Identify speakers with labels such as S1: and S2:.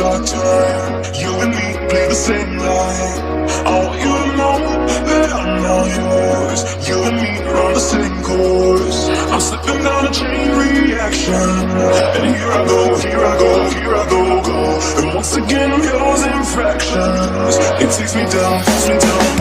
S1: dark time. You and me play the same line. I want you to know that I'm all yours. You and me run the same course. I'm slipping down a chain reaction, and here I go, here I go, here I go, go. And once again I'm causing fractions. It takes me down, pulls me down.